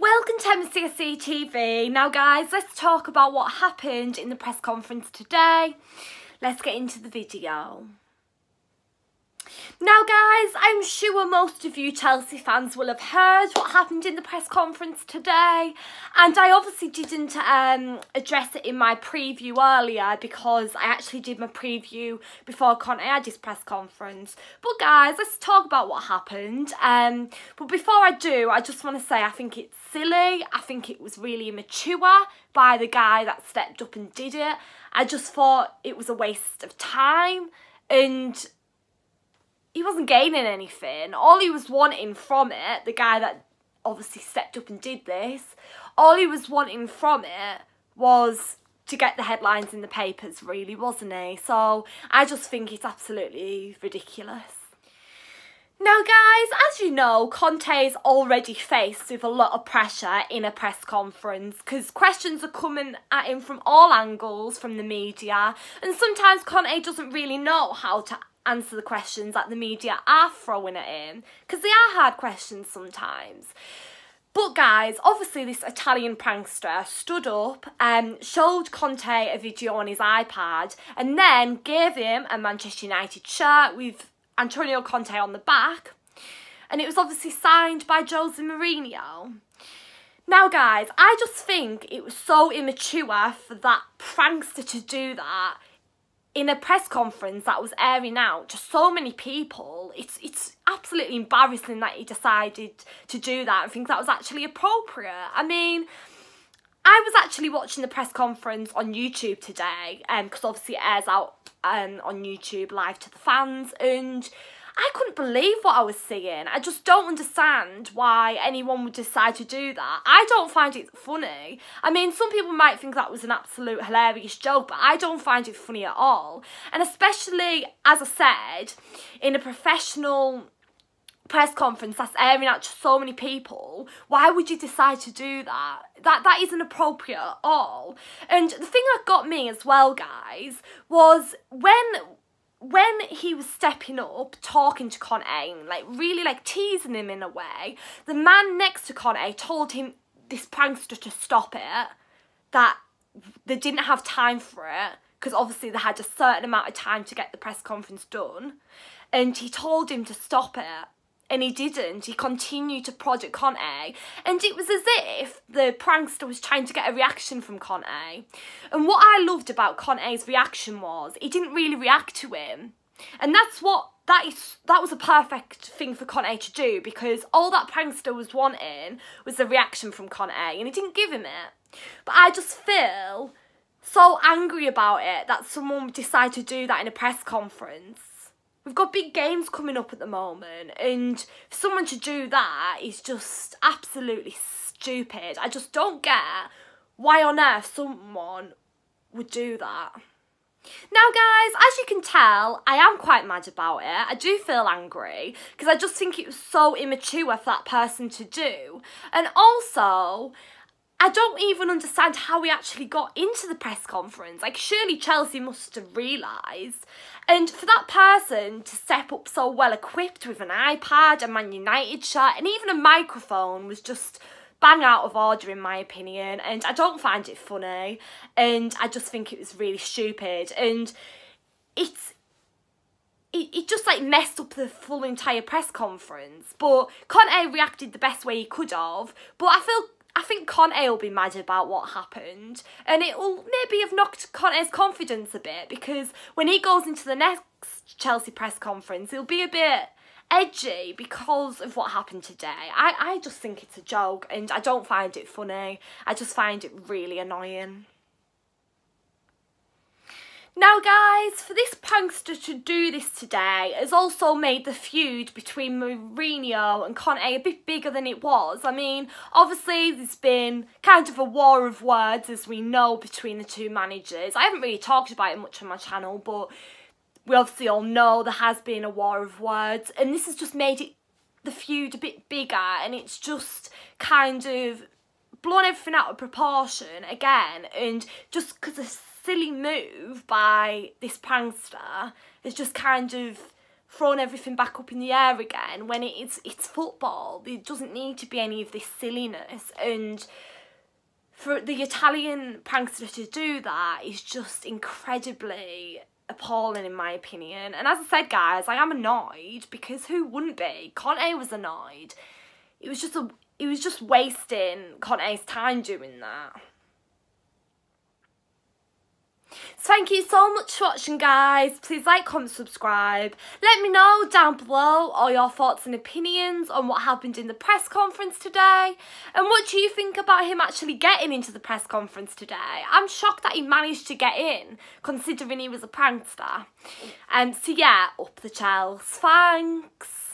Welcome to MCSE TV. Now guys, let's talk about what happened in the press conference today. Let's get into the video. Now guys, I'm sure most of you Chelsea fans will have heard what happened in the press conference today, and I obviously didn't address it in my preview earlier because I actually did my preview before Conte had his press conference. But guys, let's talk about what happened. But before I do, I just want to say I think it's silly. I think it was really immature by the guy that stepped up and did it. I just thought it was a waste of time, and he wasn't gaining anything. All he was wanting from it, the guy that obviously stepped up and did this, all he was wanting from it was to get the headlines in the papers, really, wasn't he? So I just think it's absolutely ridiculous. Now guys, as you know, Conte is already faced with a lot of pressure in a press conference because questions are coming at him from all angles from the media, and sometimes Conte doesn't really know how to answer the questions that the media are throwing at him, because they are hard questions sometimes. But guys, obviously this Italian prankster stood up and showed Conte a video on his iPad and then gave him a Manchester United shirt with Antonio Conte on the back, and it was obviously signed by Jose Mourinho. Now guys, I just think it was so immature for that prankster to do that in a press conference that was airing out to so many people. It's absolutely embarrassing that he decided to do that. I think that was actually appropriate. I mean, I was actually watching the press conference on YouTube today, because obviously it airs out on YouTube live to the fans, and I couldn't believe what I was seeing. I just don't understand why anyone would decide to do that. I don't find it funny. I mean, some people might think that was an absolute hilarious joke, but I don't find it funny at all. And especially, as I said, in a professional press conference that's airing out to so many people, why would you decide to do that? That isn't appropriate at all. And the thing that got me as well, guys, was when he was stepping up, talking to Conte, like really like teasing him in a way, the man next to Conte told him, this prankster, to stop it, that they didn't have time for it, because obviously they had a certain amount of time to get the press conference done, and he told him to stop it. And he didn't. He continued to prod at Conte. And it was as if the prankster was trying to get a reaction from Conte. And what I loved about Conte's reaction was he didn't really react to him. And that was a perfect thing for Conte to do, because all that prankster was wanting was a reaction from Conte, and he didn't give him it. But I just feel so angry about it that someone would decide to do that in a press conference. We've got big games coming up at the moment, and for someone to do that is just absolutely stupid. I just don't get why on earth someone would do that. Now guys, as you can tell, I am quite mad about it. I do feel angry because I just think it was so immature for that person to do. And also, I don't even understand how we actually got into the press conference. Like, surely Chelsea must have realised. And for that person to step up so well equipped with an iPad, a Man United shirt, and even a microphone was just bang out of order in my opinion. And I don't find it funny. And I just think it was really stupid. And it just like messed up the full entire press conference. But Conte reacted the best way he could have. But I think Conte will be mad about what happened, and it will maybe have knocked Conte's confidence a bit, because when he goes into the next Chelsea press conference, he'll be a bit edgy because of what happened today. I just think it's a joke, and I don't find it funny. I just find it really annoying. Now guys, for this prankster to do this today has also made the feud between Mourinho and Conte a bit bigger than it was. I mean, obviously there's been kind of a war of words, as we know, between the two managers. I haven't really talked about it much on my channel, but we obviously all know there has been a war of words, and this has just made the feud a bit bigger, and it's just kind of blown everything out of proportion again, and just because of silly move by this prankster has just kind of throwing everything back up in the air again when it's football. There doesn't need to be any of this silliness, and for the Italian prankster to do that is just incredibly appalling in my opinion. And as I said, guys, I am annoyed, because who wouldn't be? Conte was annoyed. It was just wasting Conte's time doing that. So thank you so much for watching, guys. Please like, comment, subscribe. Let me know down below all your thoughts and opinions on what happened in the press conference today. And what do you think about him actually getting into the press conference today? I'm shocked that he managed to get in, considering he was a prankster. So yeah, up the Chels. Thanks.